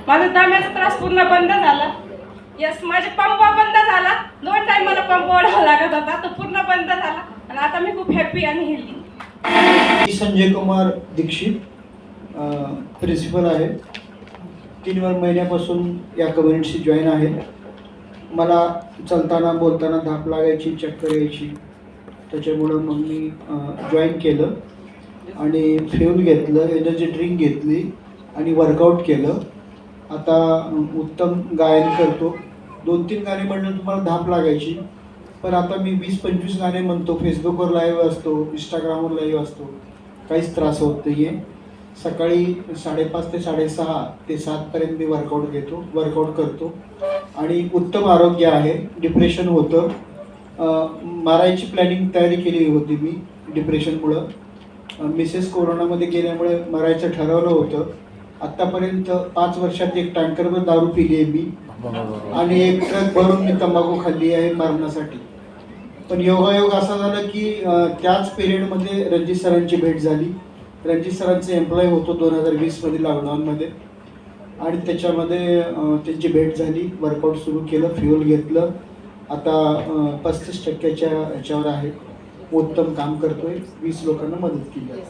माझा दम्याचा त्रास पूर्ण बंद झाला. यस, माझे पंप बंद झाला. 2 टाइम मला पंप ओढावा लागत होता, तो पूर्ण बंद झाला आणि आता मी खूप हॅपी आणि हेल्दी. संजय कुमार दीक्षित, प्रिन्सिपल आहे. 3 महिन्यापासून या कम्युनिटीशी जॉईन आहे. मला चलताना बोलताना धाप लागायची, चक्कर यायची. त्याच्यामुळं मग मी जॉईन केलं आणि फ्यूल घेतलं, एनर्जी ड्रिंक घेतली आणि वर्कआउट केलं. आता उत्तम गायन करतो. 2-3 गाणे म्हणलं तुम्हाला धाप लागायची, पण आता मी 20-25 गाणे म्हणतो. फेसबुकवर लाईव्ह असतो, इंस्टाग्रामवर लाईव्ह असतो, काहीच त्रास होत नाही आहे. सकाळी 5:30 ते 6:30 ते 7पर्यंत मी वर्कआउट करतो आणि उत्तम आरोग्य आहे. डिप्रेशन होतं, मारायची तयारी केली होती मी डिप्रेशनमुळं. मिसेस कोरोनामध्ये गेल्यामुळे मरायचं ठरवलं होतं. आत्तापर्यंत 5 वर्षात 1 टँकरभर दारू पिली आहे मी आणि 1 ट्रक भरून मी तंबाखू खाल्ली आहे मरणासाठी. पण योगायोग असा झाला की त्याच पिरियडमध्ये रणजित सरांची भेट झाली. रणजित सरांचे एम्प्लॉई होतो 2020मध्ये लॉकडाऊनमध्ये आणि त्याच्यामध्ये त्यांची भेट झाली. वर्कआउट सुरू केलं, फ्युअल घेतलं. आता 35% ह्याच्यावर आहे. उत्तम काम करतोय, 20 लोकांना मदत केली.